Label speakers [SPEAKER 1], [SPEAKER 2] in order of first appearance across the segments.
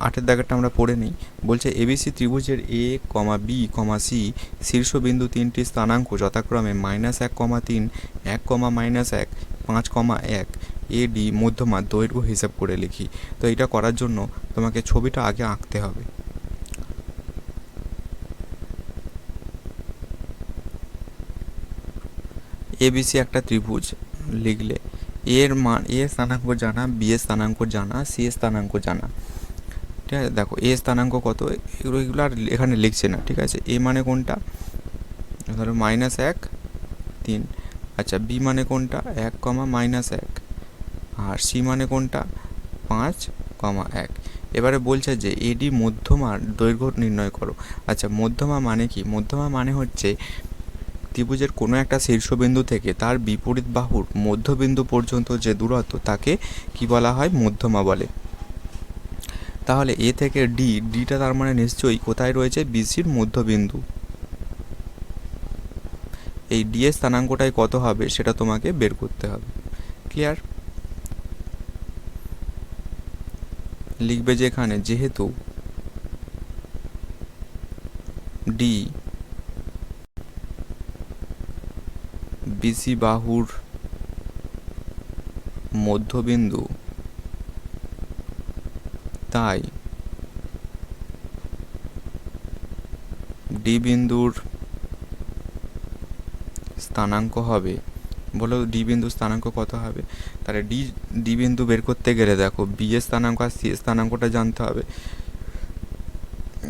[SPEAKER 1] 8 দাগেরটা আমরা পড়ে নিই। বলছে এবিসি ত্রিভুজের এ কমা বি কমা সি শীর্ষবিন্দু তিনটি স্থানাঙ্ক যথাক্রমে -1,3, 1,-1, 5,1 এডি মধ্যমা দৈর্ঘ্য হিসাব করে লিখি। তো এটা করার জন্য তোমাকে ছবিটা আগে আঁকতে হবে। এবিসি একটা ত্রিভুজ লিখলে এর মান, এ স্থানাঙ্ক জানা, বি এর স্থানাঙ্ক জানা, সি এর স্থানাঙ্ক জানা। ঠিক আছে, দেখো এ স্থানাঙ্ক কত, এগুলো আর এখানে লিখছে না। ঠিক আছে, এ মানে কোনটা, ধরো -1, 3। আচ্ছা, বি মানে কোনটা, 1, -1, আর সি মানে কোনটা, 5,1। এবারে বলছে যে এডি মধ্যমার দৈর্ঘ্য নির্ণয় করো। আচ্ছা, মধ্যমা মানে কি? মধ্যমা মানে হচ্ছে ত্রিভুজের কোনো একটা শীর্ষবিন্দু থেকে তার বিপরীত বাহুর মধ্যবিন্দু পর্যন্ত যে দূরত্ব তাকে কি বলা হয়, মধ্যমা বলে। তাহলে এ থেকে ডি, ডিটা তার মানে নিশ্চয়ই কোথায় রয়েছে, বিসির মধ্যবিন্দু। এই ডি এর স্থানাঙ্কটাই কত হবে সেটা তোমাকে বের করতে হবে। ক্লিয়ার? লিখবে যে এখানে যেহেতু ডি বিসি বাহুর মধ্যবিন্দু, তাই ডি বিন্দুর স্থানাঙ্ক হবে, বলো ডি বিন্দুর স্থানাঙ্ক কত হবে? তাহলে ডি বিন্দু বের করতে গেলে দেখো বি এর স্থানাঙ্ক আর সি এর স্থানাঙ্কটা জানতে হবে।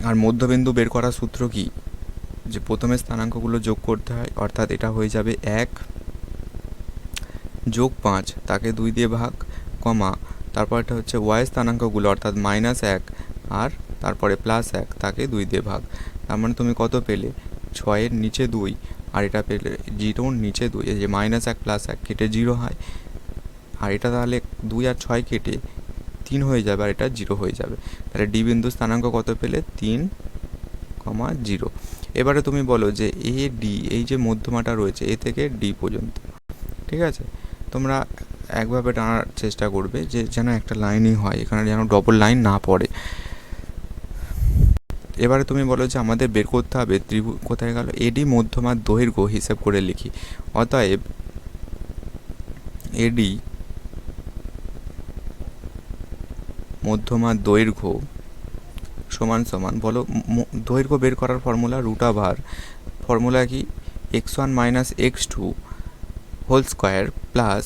[SPEAKER 1] আর মধ্যবিন্দু বের করার সূত্র কি, যে প্রথমে স্থানাঙ্কগুলো যোগ করতে হয়, অর্থাৎ এটা হয়ে যাবে 1 যোগ 5, তাকে 2 দিয়ে ভাগ, কমা, তারপরটা হচ্ছে ওয়াই স্থানাঙ্কগুলো, অর্থাৎ -1 আর তারপরে +1, তাকে 2 দিয়ে ভাগ। তার মানে তুমি কত পেলে, 6-এর নিচে 2, আর এটা পেলে 0-র নিচে 2। এই যে -1 +1 কেটে 0 হয়, আর এটা তাহলে 2 আর 6 কেটে 3 হয়ে যাবে, আর এটা 0 হয়ে যাবে। তাহলে ডি বিন্দু স্থানাঙ্ক কত পেলে, 3,0। এবারে তুমি বলো যে এ ডি, এই যে মধ্যমাটা রয়েছে এ থেকে ডি পর্যন্ত, ঠিক আছে, তোমরা একভাবে টানার চেষ্টা করবে যে যেন একটা লাইনই হয়, এখানে যেন ডবল লাইন না পড়ে। এবারে তুমি বলো যে আমাদের বের করতে হবে কোথায় গেল, এডি মধ্যমার দৈর্ঘ্য হিসাব করে লিখি। অতএব এডি মধ্যমার দৈর্ঘ্য সমান সমান, বলো দৈর্ঘ্য বের করার ফর্মুলা √, ফর্মুলা কি, x1 - x2 whole square plus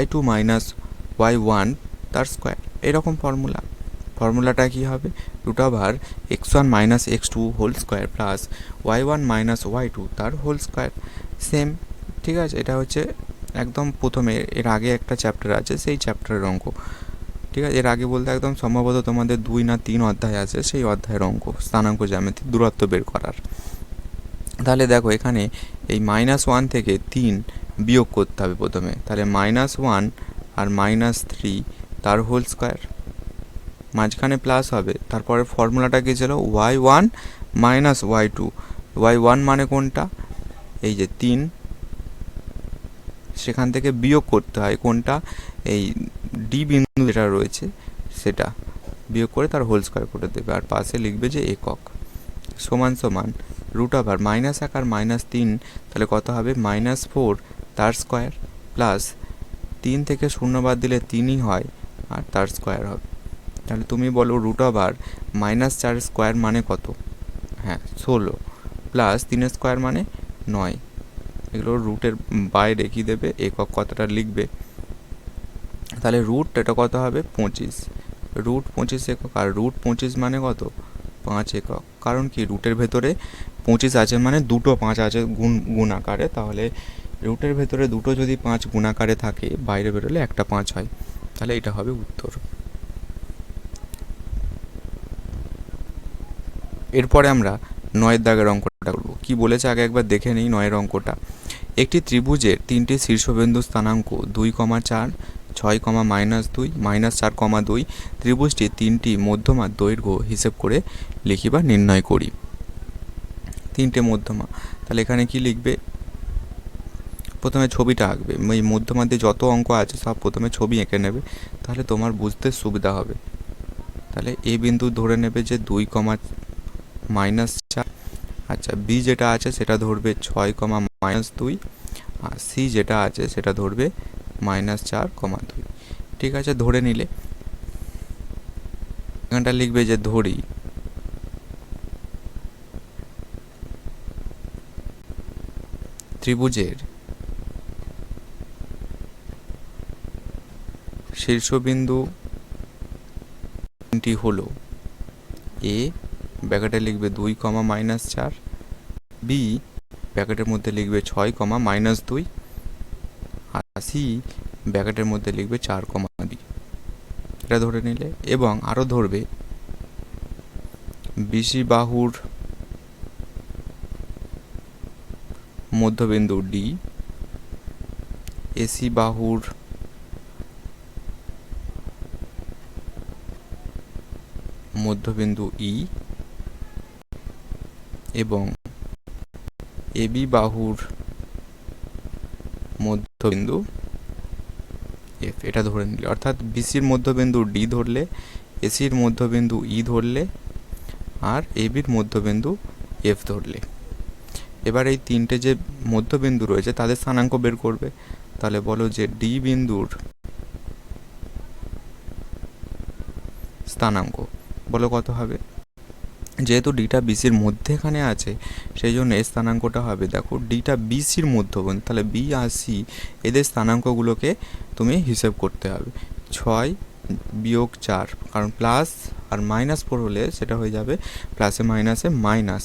[SPEAKER 1] y2 - y1 তার স্কোয়ার, এরকম ফর্মুলাটা কি হবে, √x1 - x2 whole square plus y1 - y2 তার হোল স্কোয়ার। সেম, ঠিক আছে, এটা হচ্ছে একদম প্রথমে, এর আগে একটা চ্যাপ্টার আছে সেই চ্যাপ্টারের অঙ্ক। ঠিক আছে, এর আগে বলতে একদম সম্ভবত তোমাদের 2 না 3 অধ্যায় আছে, সেই অধ্যায়ের অঙ্ক, স্থানাঙ্ক জ্যামিতি দূরত্ব বের করার। তাহলে দেখো এখানে এই -1 থেকে 3 বিয়োগ করতে হবে প্রথমে, তাহলে -1 আর -3 তার হোল স্কোয়ার, মাঝখানে প্লাস হবে, তারপরে ফর্মুলাটা কি ছিল, y1 - y2, y1 মানে কোনটা, এই যে 3, সেখান থেকে বিয়োগ করতে হয় কোনটা, এই ডি বিন্দু যেটা রয়েছে সেটা বিয়োগ করে তার হোল স্কোয়ার করে দেবে, আর পাশে লিখবে যে একক, সমান সমান √, -1 আর -3, তাহলে কত হবে, -4 তার স্কোয়ার প্লাস 3 থেকে 0 বাদ দিলে 3ই হয়, আর তার স্কোয়ার হবে। তাহলে তুমি বলো √-4 স্কোয়ার মানে কত, হ্যাঁ 16, প্লাস 3 স্কোয়ার মানে 9, এগুলো রুটের বাইরে কি দেবে, একক কতটা লিখবে। তাহলে রুট এটা কত হবে, 25, √25 একক, আর √25 মানে কত, 5 একক। কারণ কি, রুটের ভেতরে 25 আছে মানে দুটো 5 আছে গুণ আকারে, তাহলে রুটের ভেতরে দুটো যদি 5 গুণ আকারে থাকে, বাইরে বেরোলে একটা 5 হয়, তাহলে এটা হবে উত্তর। এরপরে আমরা 9 দাগের অঙ্কটা করব। কি বলেছে আগে একবার দেখে নিই 9 অঙ্কটা। একটি ত্রিভুজের 3টি শীর্ষবিন্দু স্থানাঙ্ক 2,4, 6, -2, -4,2 ত্রিভুজটি 3টি মধ্যমার দৈর্ঘ্য হিসেব করে লিখি বা নির্ণয় করি। 3টে মধ্যমা, তাহলে এখানে কি লিখবে, প্রথমে ছবিটা আঁকবে, এই মধ্যমার দিয়ে যত অঙ্ক আছে সব প্রথমে ছবি এঁকে নেবে, তাহলে তোমার বুঝতে সুবিধা হবে। তাহলে এ বিন্দু ধরে নেবে যে 2,-4। আচ্ছা, বি যেটা আছে সেটা ধরবে 6,-2, আর সি যেটা আছে সেটা ধরবে -4,2। ঠিক আছে, ধরে নিলে এখানটা লিখবে যে ধরি ত্রিভুজের শীর্ষবিন্দুটি হলো এ, ব্র্যাকেটে লিখবে 2,-4, বি ব্র্যাকেটের মধ্যে লিখবে 6,-2, আর সি ব্র্যাকেটের মধ্যে লিখবে 4,2। এটা ধরে নিলে, এবং আরও ধরবে বিসি বাহুর মধ্যবিন্দু ডি, এসি বাহুর মধ্যবিন্দু ই, এবং এবি বাহুর মধ্যবিন্দু এফ। এটা ধরে নিলে, অর্থাৎ বিসির মধ্যবিন্দু ডি ধরলে, এসির মধ্যবিন্দু ই ধরলে, আর এবির মধ্যবিন্দু এফ ধরলে। এবার এই তিনটে যে মধ্যবিন্দু রয়েছে তাদের স্থানাঙ্ক বের করবে। তাহলে বলো যে ডি বিন্দুর স্থানাঙ্ক বলো কত হবে। যেহেতু ডিটা বিসির মধ্যেখানে আছে সেই জন্য এর স্থানাঙ্কটা হবে, দেখো ডিটা বিসির মধ্যবিন্দু, তাহলে বি আর সি এদের স্থানাঙ্কগুলোকে তুমি হিসেব করতে হবে। 6-4, কারণ প্লাস আর -4 হলে সেটা হয়ে যাবে প্লাসে মাইনাসে মাইনাস,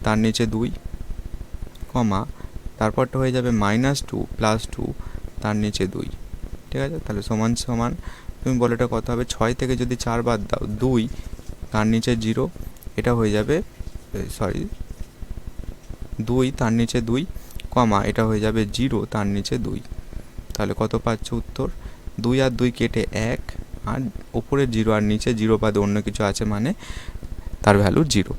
[SPEAKER 1] তার নিচে 2, তারপরটা হয়ে যাবে -2 + 2, তার নিচে 2। ঠিক আছে, তাহলে সমান সমান তুমি বলো এটা কত হবে। 6 থেকে যদি 4 বাদ দাও 2, তার নিচে 0, এটা হয়ে যাবে 2 তার নিচে 2, এটা হয়ে যাবে 0 তার নিচে 2। তাহলে কত পাচ্ছ উত্তর? 2 আর 2 কেটে 1, আর ওপরে 0 আর নিচে 0 বাদে অন্য কিছু আছে মানে তার ভ্যালু 0।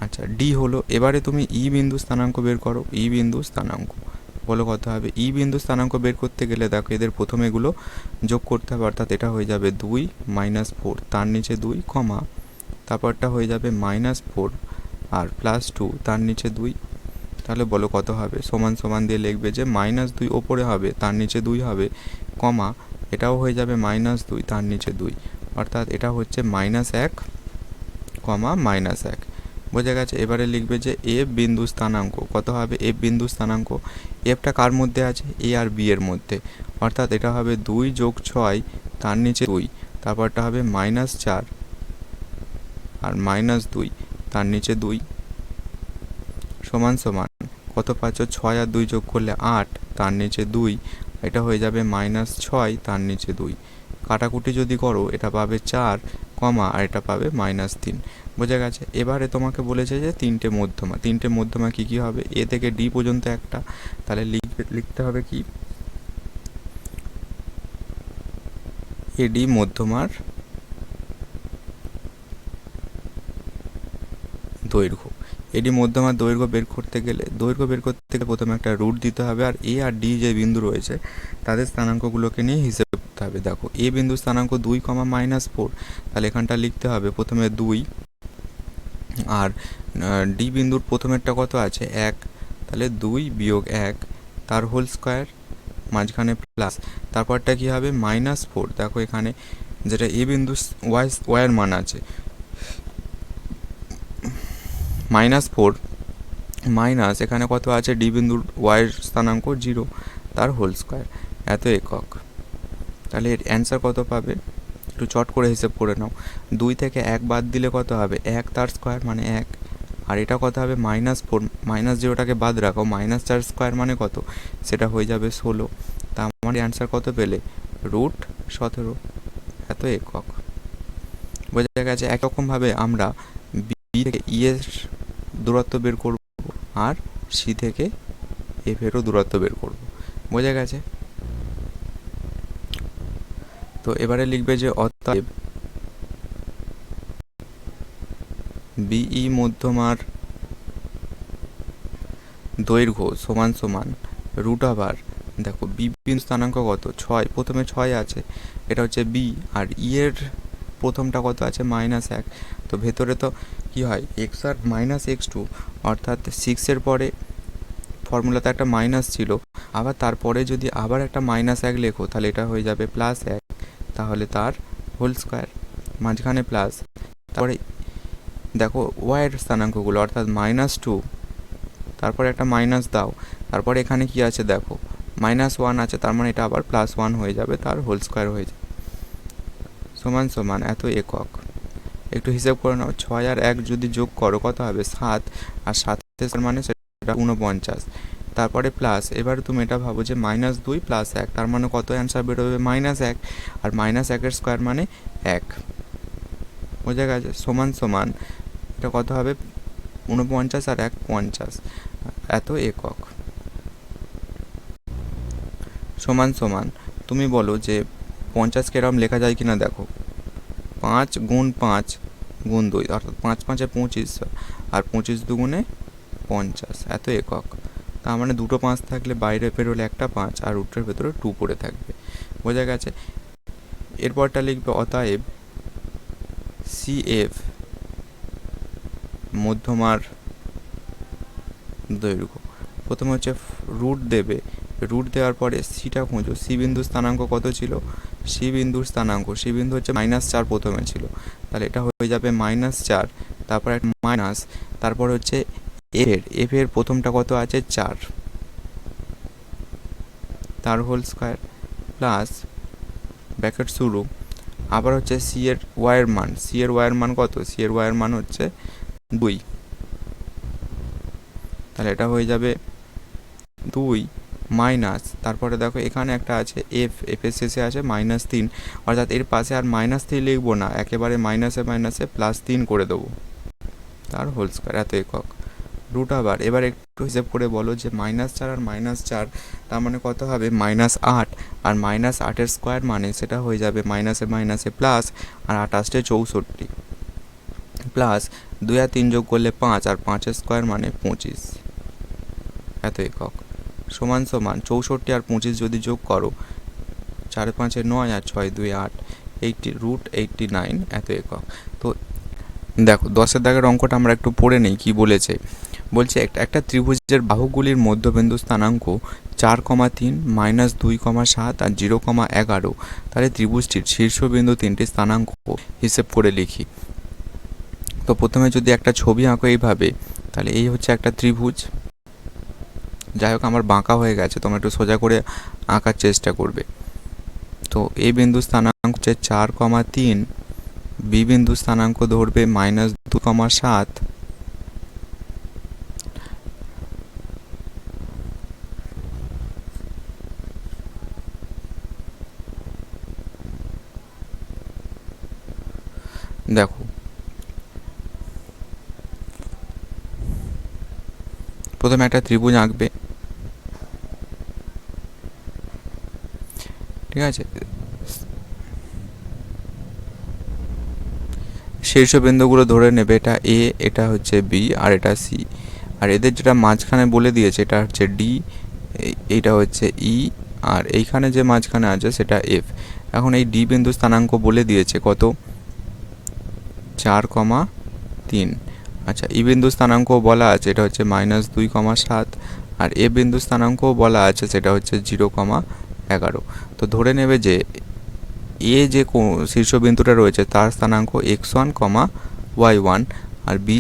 [SPEAKER 1] আচ্ছা, ডি হলো। এবারে তুমি ই বিন্দু স্থানাঙ্ক বের করো। ই বিন্দু স্থানাঙ্ক বলো কত হবে। ই বিন্দু স্থানাঙ্ক বের করতে গেলে দেখো এদের প্রথমে এগুলো যোগ করতে হবে, অর্থাৎ এটা হয়ে যাবে 2 - 4, তার নিচে 2, তারপরটা হয়ে যাবে -4 আর +2, তার নিচে 2। তাহলে বলো কত হবে। সমান সমান দিয়ে লিখবে যে -2 ওপরে হবে, তার নিচে 2 হবে, এটাও হয়ে যাবে -2, তার নিচে 2, অর্থাৎ এটা হচ্ছে -1, -1। বোঝা গেছে। এবারে লিখবে যে এফ বিন্দু স্থানাঙ্ক কত হবে। এফ বিন্দু স্থানাঙ্ক, এফটা কার মধ্যে আছে, এ আর বি এর মধ্যে, অর্থাৎ এটা হবে 2 + 6, তার নিচে 2, তারপরটা হবে -4 আর -2, তার নিচে 2, সমান সমান কত পাচ্ছ। 6 আর 2 যোগ করলে 8, তার নিচে 2, এটা হয়ে যাবে -6, তার নিচে 2। কাটাকুটি যদি করো এটা পাবে 4, আর এটা পাবে -3। বোঝা গেছে। এবারে তোমাকে বলেছে যে তিনটে মধ্যমা কি কি হবে। এ থেকে ডি পর্যন্ত একটা, তাহলে লিখতে হবে কি, এডি মধ্যমার দৈর্ঘ্য। এডি মধ্যমার দৈর্ঘ্য বের করতে গেলে প্রথমে একটা রুট দিতে হবে, আর এ আর ডি যে বিন্দু রয়েছে তাদের স্থানাঙ্কগুলোকে নিয়ে হিসেব করতে হবে। দেখো এ বিন্দু স্থানাঙ্ক 2, -4, তাহলে এখানটা লিখতে হবে প্রথমে 2, আর ডি বিন্দুর প্রথমেরটা কত আছে 1, তাহলে 2 - 1 তার হোল স্কোয়ার, মাঝখানে প্লাস, তারপরটা কি হবে -4। দেখো এখানে যেটা এ বিন্দু ওয়াইয়ের মান আছে -4 মাইনাস এখানে কত আছে ডি বিন্দুর ওয়াইয়ের স্থানাঙ্ক 0, তার হোল স্কোয়ার, এত একক। তাহলে এর অ্যান্সার কত পাবে, একটু চট করে হিসেব করে নাও। 2 থেকে 1 বাদ দিলে কত হবে, 1 তার স্কোয়ার মানে 1, আর এটা কত হবে -4, -0টাকে বাদ রাখো, -4 স্কোয়ার মানে কত, সেটা হয়ে যাবে 16। তা আমার অ্যান্সার কত পেলে, √17, এত একক। বোঝা গেছে। একরকমভাবে আমরা বি থেকে ই এর দূরত্ব বের করব, আর সি থেকে এফ এরও দূরত্ব বের করব। বোঝা গেছে। তো এবারে লিখবে যে অতএব বিই মধ্যমার দৈর্ঘ্য সমান সমান √, দেখো বি বিন্দু স্থানাঙ্ক কত 6, প্রথমে 6 আছে, এটা হচ্ছে বি, আর ই এর প্রথমটা কত আছে -1, তো ভেতরে তো কি হয় x1 - x2, অর্থাৎ 6-এর পরে ফর্মুলাতে একটা মাইনাস ছিল, আবার তারপরে যদি আবার একটা -1 লেখো তাহলে এটা হয়ে যাবে +1, তাহলে তার হোল স্কোয়ার, মাঝখানে প্লাস। তারপরে দেখো ওয়াইয়ের স্থানাঙ্কগুলো, অর্থাৎ -2, তারপরে একটা মাইনাস দাও, তারপরে এখানে কি আছে দেখো -1 আছে, তার মানে এটা আবার +1 হয়ে যাবে, তার হোল স্কোয়ার হয়ে যাবে, সমান সমান এত একক। একটু হিসেব করে নাও, 6 আর 1 যদি যোগ করো কত হবে 7, আর 7 মানে সেটা 49, তারপরে প্লাস। এবার তুমি এটা ভাবো যে -2 + 1, তার মানে কত অ্যান্সার বেরোবে -1, আর -1-এর স্কোয়ার মানে 1, বোঝা গেছে? সমান সমান এটা কত হবে 49 আর 1 50, এত একক। সমান সমান তুমি বলো যে 50কে এরকম লেখা যায় কিনা দেখো, 5 × 5 × 2, অর্থাৎ 5 × 5 = 25, আর 25 × 2 = 50, এত একক। তার মানে দুটো 5 থাকলে বাইরে বেরোলে একটা 5, আর রুটের ভেতরে 2 পড়ে থাকবে, বোঝা গেছে? এরপরটা লিখবে অতএব CF মধ্যমার দৈর্ঘ্য। প্রথমে হচ্ছে রুট দেবে, রুট দেওয়ার পরে সিটা খোঁজো। সি বিন্দুর স্থানাঙ্ক কত ছিল? সি বিন্দুর স্থানাঙ্ক, সি বিন্দু হচ্ছে -4 প্রথমে ছিল, তাহলে এটা হয়ে যাবে -4, তারপর একটা মাইনাস, তারপর হচ্ছে এফ এর প্রথমটা কত আছে 4, তার হোল স্কোয়ার, প্লাস ব্র্যাকেট শুরু, আবার হচ্ছে সি এর ওয়াইয়ের মান, সি এর ওয়াইয়ের মান কত? সি এর ওয়াইয়ের মান হচ্ছে 2, তাহলে এটা হয়ে যাবে 2 মাইনাস, তারপরে দেখো এখানে একটা আছে এফ, এফের শেষে আছে -3, অর্থাৎ এর পাশে আর -3 লিখবো না, একেবারে মাইনাসে মাইনাসে +3 করে দেবো, তার হোল স্কোয়ার, এত একক। রুট আবার এবার একটু হিসেব করে বলো যে -4 আর -4, তার মানে কত হবে -8, আর -8-এর স্কোয়ার মানে সেটা হয়ে যাবে মাইনাসে মাইনাসে প্লাস, আর 28-এ 64, প্লাস 2 আর 3 যোগ করলে 5, আর 5-এর স্কোয়ার মানে 25, এত একক। সমান সমান 64 আর 25 যদি যোগ করো, 4 5 9, আর 6 2 8, √89, এত একক। তো দেখো 10-এর দাগের অঙ্কটা আমরা একটু পড়ে নেই কি বলেছে। বলছে একটা ত্রিভুজের বাহুগুলির মধ্যবিন্দু স্থানাঙ্ক 4,3, -2,7 আর 0,11, তাহলে ত্রিভুজটির শীর্ষবিন্দু 3টি স্থানাঙ্ক হিসেব করে লিখি। তো প্রথমে যদি একটা ছবি আঁকো এইভাবে, তাহলে এই হচ্ছে একটা ত্রিভুজ, যাই হোক আমার বাঁকা হয়ে গেছে, তোমরা একটু সোজা করে আঁকার চেষ্টা করবে। তো এই বিন্দু স্থানাঙ্ক হচ্ছে 4,3, বি বিন্দু স্থানাঙ্ক ধরবে -2,7, দেখো প্রথমে একটা ত্রিভুজ আঁকবে, ঠিক আছে? শীর্ষবিন্দুগুলো ধরে নেবে, এটা এ, এটা হচ্ছে বি, আর এটা সি, আর এদের যেটা মাঝখানে বলে দিয়েছে এটা হচ্ছে ডি, এইটা হচ্ছে ই, আর এইখানে যে মাঝখানে আছে সেটা এফ। এখন এই ডি বিন্দু স্থানাঙ্ক বলে দিয়েছে কত? 4,3। আচ্ছা, ই বিন্দু স্থানাঙ্কও বলা আছে, এটা হচ্ছে -2,7, আর এ বিন্দু স্থানাঙ্কও বলা আছে, সেটা হচ্ছে 0,11। তো ধরে নেবে যে এ যে শীর্ষবিন্দুটা রয়েছে তার স্থানাঙ্ক x1, y1, আর বি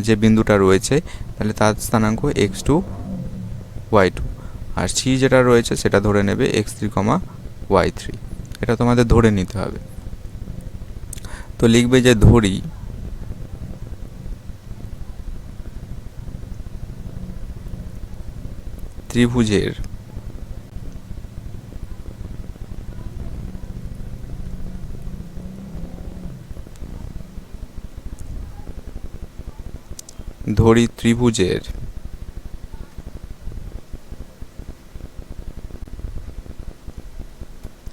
[SPEAKER 1] যে বিন্দুটা রয়েছে তাহলে তার স্থানাঙ্ক x2, y2, আর সি যেটা রয়েছে সেটা ধরে নেবে x3, y3। এটা তোমাদের ধরে নিতে হবে। তো লিখবে যে ধরি ত্রিভুজের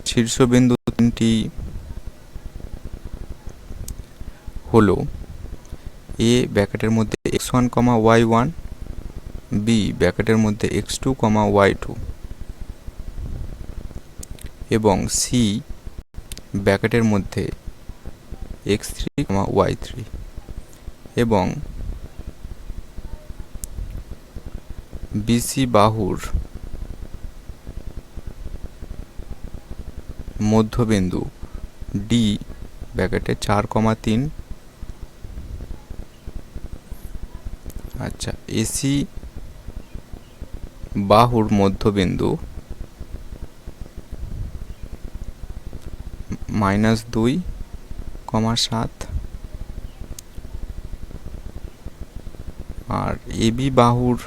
[SPEAKER 1] শীর্ষবিন্দু 3টি হলো এ ব্র্যাকেটের মধ্যে x1, y1, বি ব্র্যাকেটের মধ্যে x2, y2, এবং সি ব্র্যাকেটের মধ্যে x3, y3 এবং BC বাহুর মধ্যবিন্দু D ব্র্যাকেটে 4,3। আচ্ছা, AC বাহুর মধ্যবিন্দু -2,7 আর AB বাহুর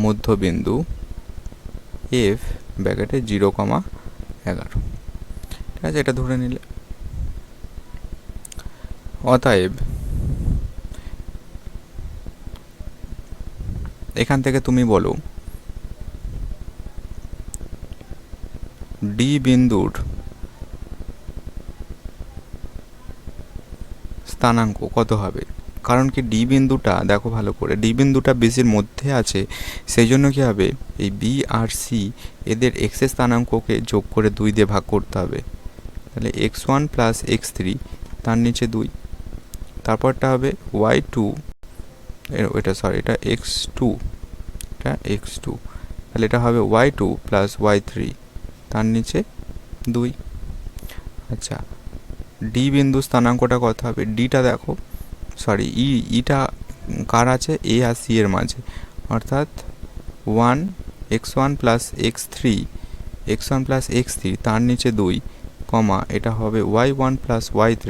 [SPEAKER 1] মধ্যবিন্দু F ব্র্যাকেটে 0,11। ঠিক আছে, এটা ধরে নিলে। অতএব এখান থেকে তুমি বলো ডি বিন্দুর স্থানাঙ্ক কত হবে। কারণ কি ডি বিন্দুটা দেখো ভালো করে, ডি বিন্দুটা বিসির মধ্যে আছে, সেই জন্য কি হবে, এই বি আর সি এদের এক্সের স্থানাঙ্ককে যোগ করে 2 দিয়ে ভাগ করতে হবে। তাহলে x1 প্লাস x3 তার নিচে 2, তারপরটা হবে y2, এটা x2, এটা x2, তাহলে এটা হবে y2 প্লাস y3 তার নিচে 2। আচ্ছা, ডি বিন্দু স্থানাঙ্কটা কত হবে, ডিটা দেখো, সরি ইটা কার আছে, এ আর সি এর মাঝে, অর্থাৎ 1 x1 প্লাস x3 তার নিচে 2, কমা এটা হবে y1 প্লাস y3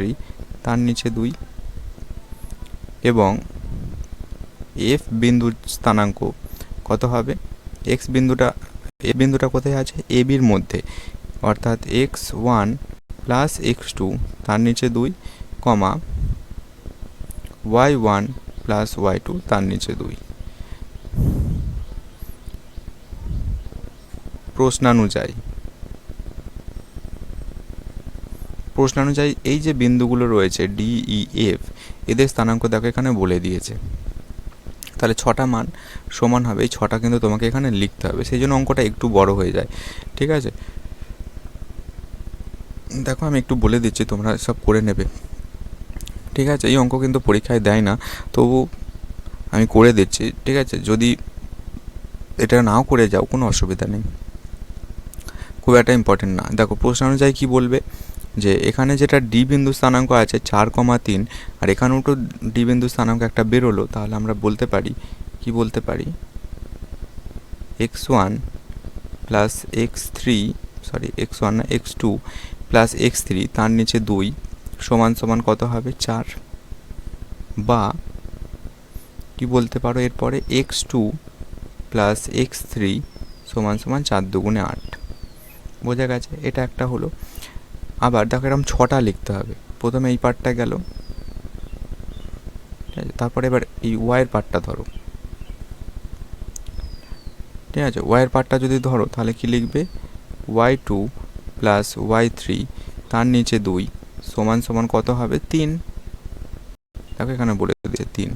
[SPEAKER 1] তার নিচে 2 এবং এফ বিন্দুর স্থানাঙ্ক কত হবে, এ বিন্দুটা কোথায় আছে, এ বির মধ্যে, অর্থাৎ x1 প্লাস x2 তার নিচে 2, কমা y1 প্লাস y2 তার নিচে 2। প্রশ্নানুযায়ী এই যে বিন্দুগুলো রয়েছে ডি ই এফ, এদের স্থানাঙ্ক দেখো এখানে বলে দিয়েছে। তাহলে 6টা মান সমান হবে, এই 6টা কিন্তু তোমাকে এখানে লিখতে হবে, সেই জন্য অঙ্কটা একটু বড় হয়ে যায়। ঠিক আছে, দেখো আমি একটু বলে দিচ্ছি, তোমরা সব করে নেবে। ঠিক আছে, এই অঙ্ক কিন্তু পরীক্ষায় দেয় না, তবু আমি করে দিচ্ছি। ঠিক আছে, যদি এটা নাও করে যাও কোনো অসুবিধা নেই, খুব একটা ইম্পর্টেন্ট না। দেখো প্রশ্ন অনুযায়ী কী বলবে, যে এখানে যেটা ডি বিন্দু স্থানাঙ্ক আছে 4,3 আর এখানেও তো ডি বিন্দু স্থানাঙ্ক একটা বেরোলো, তাহলে আমরা বলতে পারি, কি বলতে পারি, x1 plus x2 plus x3 তার নিচে 2 সমান সমান কত হবে, 4। বা কি বলতে পারো এরপরে, x2 প্লাস x3 সমান সমান 4 দুগুণে 8। বোঝা গেছে, এটা একটা হলো। আবার দেখো এরকম 6টা লিখতে হবে, প্রথমে এই পার্টটা গেল, ঠিক আছে, তারপরে এবার এই ওয়াইয়ের পার্টটা ধরো। ঠিক আছে, ওয়াইয়ের পার্টটা যদি ধরো তাহলে কি লিখবে, y2 প্লাস y3 তার নিচে 2 সমান সমান কত হবে, 3। দেখো এখানে বলে দিয়েছে 3।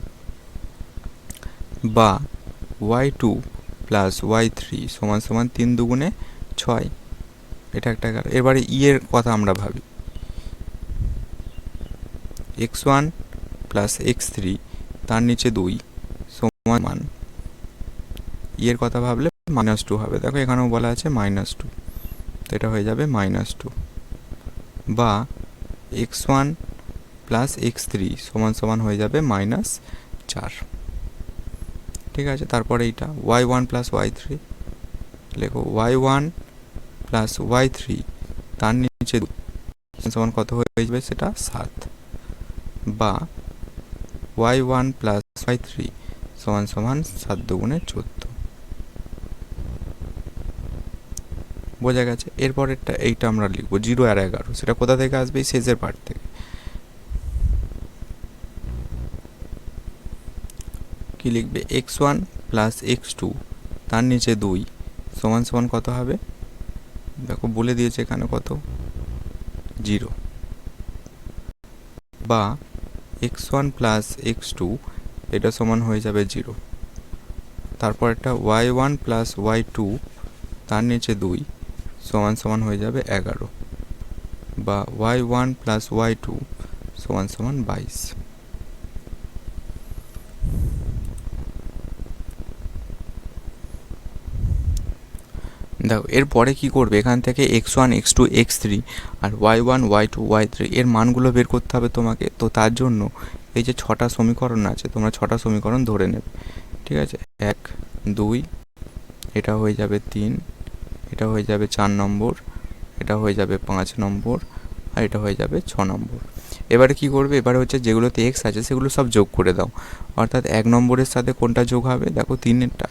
[SPEAKER 1] বা y2 প্লাস y3 সমান সমান 3 দুগুণে 6। এটা একটা গেল। এবারে ই এর কথা আমরা ভাবি, x1 প্লাস x3 তার নিচে 2 সমান, ই এর কথা ভাবলে -2 হবে। দেখো এখানেও বলা আছে -2, তো এটা হয়ে যাবে -2। বা x1 প্লাস x3 সমান সমান হয়ে যাবে -4। ঠিক আছে, তারপরে এইটা y1 প্লাস y3, লেখো y1 প্লাস y3 তার নিচে 2 সমান কত হয়ে যাবে, সেটা 7। বা y1 প্লাস y3 সমান সমান 7 দুগুণে 14। বোঝা গেছে। এরপরেরটা এইটা আমরা লিখবো 0 আর 11, সেটা কোথা থেকে আসবে, এই শেষের পার্ট থেকে। কি লিখবে, x1 প্লাস x2 তার নিচে 2 সমান সমান কত হবে, দেখো বলে দিয়েছে এখানে কত, 0। বা x1 প্লাস x2 এটা সমান হয়ে যাবে 0। তারপর একটা y1 প্লাস y2 তার নিচে 2 সমান সমান হয়ে যাবে 11। বা y1 প্লাস y2 সমান সমান 22। দেখো এরপরে কি করবে, এখান থেকে x1 x2 x3 আর y1 y2 y3 এর মানগুলো বের করতে হবে তোমাকে। তো তার জন্য এই যে 6টা সমীকরণ আছে, তোমরা 6টা সমীকরণ ধরে নেবে, ঠিক আছে। 1 2, এটা হয়ে যাবে 3, এটা হয়ে যাবে 4 নম্বর, এটা হয়ে যাবে 5 নম্বর, আর এটা হয়ে যাবে 6 নম্বর। এবারে কি করবে, এবারে হচ্ছে যেগুলোতে এক্স আছে সেগুলো সব যোগ করে দাও। অর্থাৎ 1 নম্বরের সাথে কোনটা যোগ হবে, দেখো 3এরটা,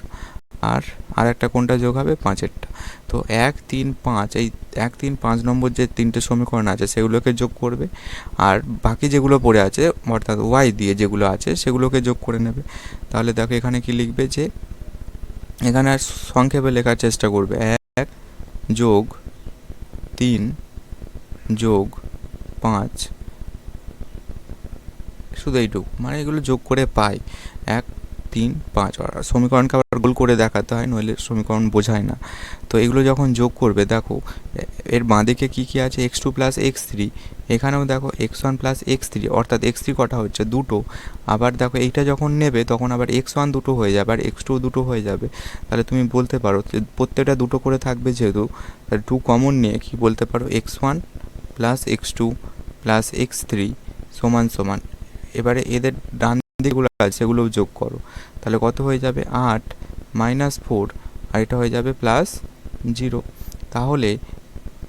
[SPEAKER 1] আর একটা কোনটা যোগ হবে, 5এরটা। তো 1 3 5, এই 1 3 5 নম্বর যে 3টে সমীকরণ আছে সেগুলোকে যোগ করবে, আর বাকি যেগুলো পড়ে আছে অর্থাৎ ওয়াই দিয়ে যেগুলো আছে সেগুলোকে যোগ করে নেবে। তাহলে দেখো এখানে কি লিখবে, যে এখানে আর সংক্ষেপে লেখার চেষ্টা করবে, 1 যোগ 3 যোগ 5, শুধু এইটুকু, মানে এগুলো যোগ করে পাই 1 3 5। আর সমীকরণকে আবার গোল করে দেখাতে হয়, নইলে সমীকরণ বোঝায় না। তো এগুলো যখন যোগ করবে, দেখো এর বাঁদিকে কী কী আছে, x2 প্লাস x3, এখানেও দেখো x1 প্লাস x3, অর্থাৎ x3 কটা হচ্ছে, দুটো। আবার দেখো এইটা যখন নেবে তখন আবার x1 দুটো হয়ে যাবে আর x2 দুটো হয়ে যাবে। তাহলে তুমি বলতে পারো যে প্রত্যেকটা দুটো করে থাকবে, যেহেতু তাহলে 2 কমন নিয়ে কি বলতে পারো, x1 plus x2 plus x3 সমান সমান, এবারে এদের ডান দিকগুলো আছে সেগুলোও যোগ করো, তাহলে কত হয়ে যাবে, 8 -4, আর এটা হয়ে যাবে +0। তাহলে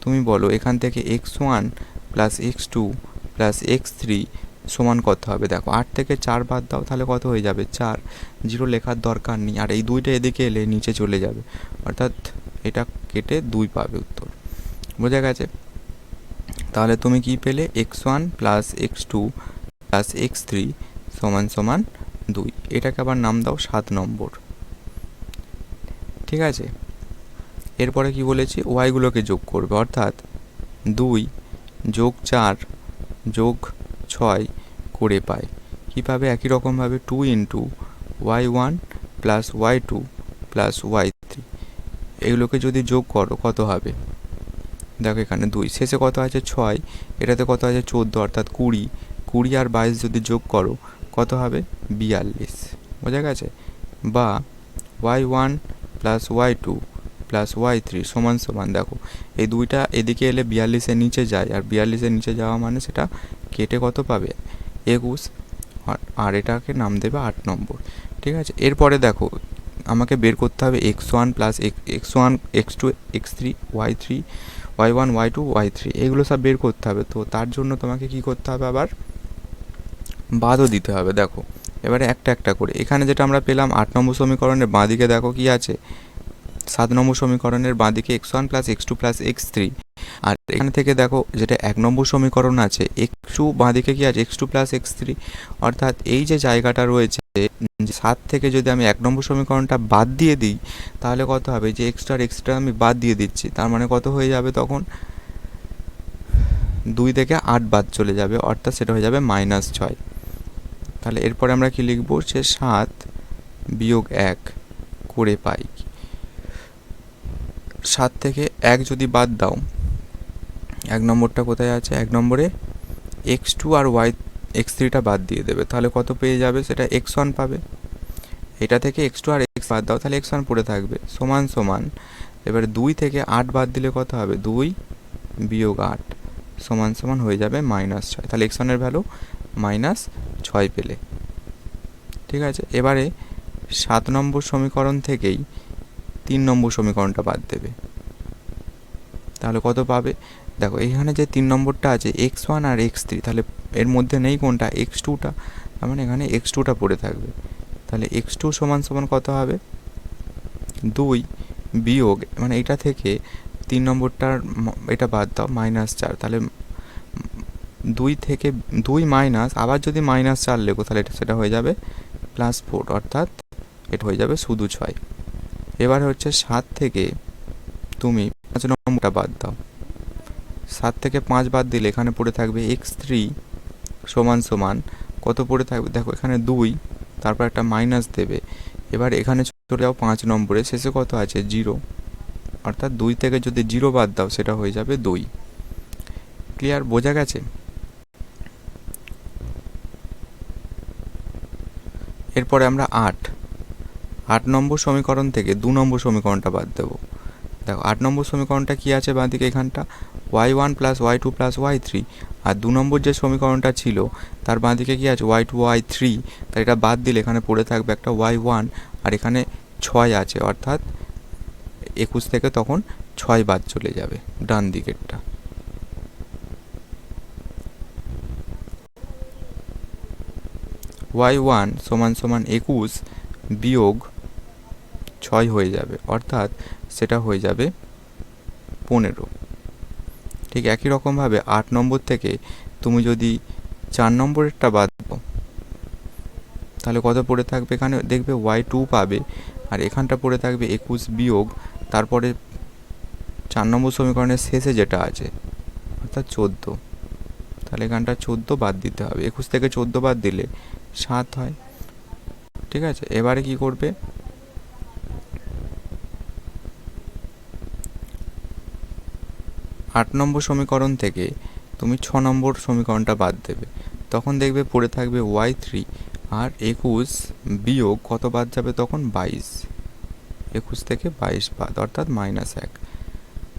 [SPEAKER 1] তুমি বলো এখান থেকে x1 plus x2 plus x3 সমান কত হবে। দেখো 8 থেকে 4 বাদ দাও, তাহলে কত হয়ে যাবে, 4। 0 লেখার দরকার নেই, আর এই দুইটা এদিকে এলে নিচে চলে যাবে, অর্থাৎ এটা কেটে 2 পাবে উত্তর। বোঝা গেছে? তাহলে তুমি কি পেলে, x1 plus x2 plus x3 সমান সমান 2। এটাকে আবার নাম দাও 7 নম্বর, ঠিক আছে। এরপরে কি বলেছি, ওয়াইগুলোকে যোগ করবে, অর্থাৎ 2 যোগ 4 যোগ 6 করে পায়। কীভাবে, একই রকমভাবে 2 into y1 plus y2 plus y3, এগুলোকে যদি যোগ করো কত হবে, দেখো এখানে 2, শেষে কত আছে 6, এটাতে কত আছে 14, অর্থাৎ 20। 20 আর 22 যদি যোগ করো কত হবে, 42। বোঝা গেছে? বা y1 plus y2 plus y3 সমান সমান, দেখো এই দুইটা এদিকে এলে 42-এর নিচে যায়, আর 42-এর নিচে যাওয়া মানে সেটা কেটে কত পাবে, 21, আর এটাকে নাম দেবে 8 নম্বর, ঠিক আছে। এরপরে দেখো আমাকে বের করতে হবে x1 plus x1 x2 x3 y3 y1 y2 y3, এগুলো সব বের করতে হবে। তো তার জন্য তোমাকে কি করতে হবে, আবার বাদও দিতে হবে। দেখো এবারে একটা একটা করে, এখানে যেটা আমরা পেলাম 8 নম্বর সমীকরণের বাঁদিকে দেখো কি আছে, 7 নম্বর সমীকরণের বাঁদিকে x1 plus x2 plus x3, আর এখানে থেকে দেখো যেটা 1 নম্বর সমীকরণ আছে, x2 বাঁদিকে কি আছে, x2 প্লাস x3, অর্থাৎ এই যে জায়গাটা রয়েছে 7 থেকে যদি আমি 1 নম্বর সমীকরণটা বাদ দিয়ে দিই, তাহলে কত হবে, যে এক্সট্রা এক্সট্রা আমি বাদ দিয়ে দিচ্ছি, তার মানে কত হয়ে যাবে, তখন 2 থেকে 8 বাদ চলে যাবে, অর্থাৎ সেটা হয়ে যাবে -6। তাহলে এরপরে আমরা কি লিখব, সে 7 বিয়োগ 1 করে পাই। 7 থেকে 1 যদি বাদ দাও, 1 নম্বরটা কোথায় আছে, 1 নম্বরে x2 আর x3টা বাদ দিয়ে দেবে, তাহলে কত পেয়ে যাবে, সেটা x1 পাবে। এটা থেকে x2 আর x বাদ দাও, তাহলে x1 পড়ে থাকবে, সমান সমান, এবারে 2 থেকে 8 বাদ দিলে কত হবে, 2 বিয়োগ 8 সমান সমান হয়ে যাবে -6। তাহলে x1 এর ভ্যালু -6 পেলে, ঠিক আছে। এবারে 7 নম্বর সমীকরণ থেকেই 3 নম্বর সমীকরণটা বাদ দেবে, তাহলে কত পাবে, দেখো এখানে যে 3 নম্বরটা আছে x1 আর x3, তাহলে এর মধ্যে নেই কোনটা, x2টা, তার মানে এখানে x2টা পড়ে থাকবে। তাহলে x2 সমান সমান কত হবে, 2 বিয়োগ, মানে এটা থেকে 3 নম্বরটার এটা বাদ দাও, -4, তাহলে 2 থেকে 2 মাইনাস, আবার যদি -4 লেখো তাহলে সেটা হয়ে যাবে +4, অর্থাৎ এটা হয়ে যাবে শুধু 6। এবার হচ্ছে 7 থেকে তুমি 5 নম্বরটা বাদ দাও, 7 থেকে 5 বাদ দিলে এখানে পড়ে থাকবে x3 সমান সমান কত পড়ে থাকবে, দেখো এখানে 2, তারপর একটা মাইনাস দেবে, এবার এখানে চলে যাও 5 নম্বরে, শেষে কত আছে 0, অর্থাৎ 2 থেকে যদি 0 বাদ দাও সেটা হয়ে যাবে 2। ক্লিয়ার? বোঝা গেছে? এরপরে আমরা 8 নম্বর সমীকরণ থেকে 2 নম্বর সমীকরণটা বাদ দেবো। দেখো 8 নম্বর সমীকরণটা কি আছে বাঁদিকে এখানটা, y1 plus y2 plus y3, আর 2 নম্বর যে সমীকরণটা ছিল তার বাঁদিকে কি আছে y2 y3, তাই এটা বাদ দিলে এখানে পড়ে থাকবে একটা y1, আর এখানে 6 আছে, অর্থাৎ 21 থেকে তখন 6 বাদ চলে যাবে ডান দিকেরটা। y1 সমান সমান 21 বিয়োগ 6 হয়ে যাবে, অর্থাৎ সেটা হয়ে যাবে 15। ঠিক একই রকমভাবে 8 নম্বর থেকে তুমি যদি 4 নম্বরেরটা বাদ দাও তাহলে কত পড়ে থাকবে, এখানে দেখবে y2 পাবে, আর এখানটা পড়ে থাকবে 21 বিয়োগ তারপরে 4 নম্বর সমীকরণের শেষে যেটা আছে অর্থাৎ 14, তাহলে এখানটা 14 বাদ দিতে হবে। 21 থেকে 14 বাদ দিলে 7 হয়। ঠিক আছে, এবারে কি করবে, 8 নম্বর সমীকরণ থেকে তুমি 6 নম্বর সমীকরণটা বাদ দেবে, তখন দেখবে পড়ে থাকবে y3, আর 21 বিয়োগ কত বাদ যাবে তখন 22, 21 থেকে 22 বাদ, অর্থাৎ -1।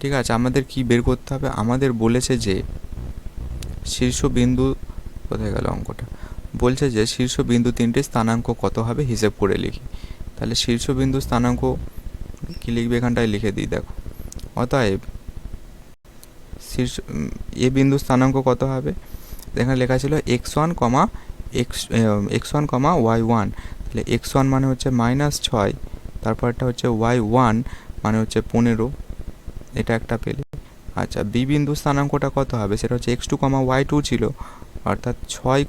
[SPEAKER 1] ঠিক আছে, আমাদের কি বের করতে হবে, আমাদের বলেছে যে শীর্ষবিন্দু, কোথায় গেল অঙ্কটা, বলছে যে শীর্ষবিন্দু তিনটি স্থানাঙ্ক কত হবে হিসেব করে লিখি। তাহলে শীর্ষবিন্দু স্থানাঙ্ক কি লিখবে, এখানটায় লিখে দিই, দেখো অতএব শীর্ষ এ বিন্দু স্থানাঙ্ক কত হবে, এখানে লেখা ছিল x1, x1, y1, তাহলে x1 মানে হচ্ছে -6, তারপরটা হচ্ছে y1 মানে হচ্ছে 15, এটা একটা পেলে। আচ্ছা, বি বিন্দু স্থানাঙ্কটা কত হবে, সেটা হচ্ছে x2, y2 ছিল, অর্থাৎ 6,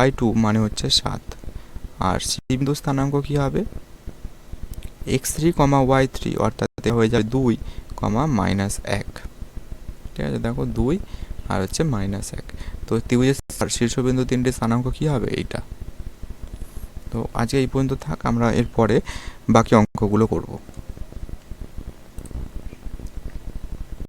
[SPEAKER 1] y2 মানে হচ্ছে 7। আর সি বিন্দু স্থানাঙ্ক কি হবে, x3, y3, অর্থাৎ হয়ে যাবে 2, -1। ঠিক আছে, দেখো 2 আর হচ্ছে -1। তো ত্রিভুজের শীর্ষবিন্দু তিনটে স্থানাঙ্ক কি হবে, এইটা। তো আজকে এই পর্যন্ত থাক, আমরা এরপরে বাকি অঙ্কগুলো করব।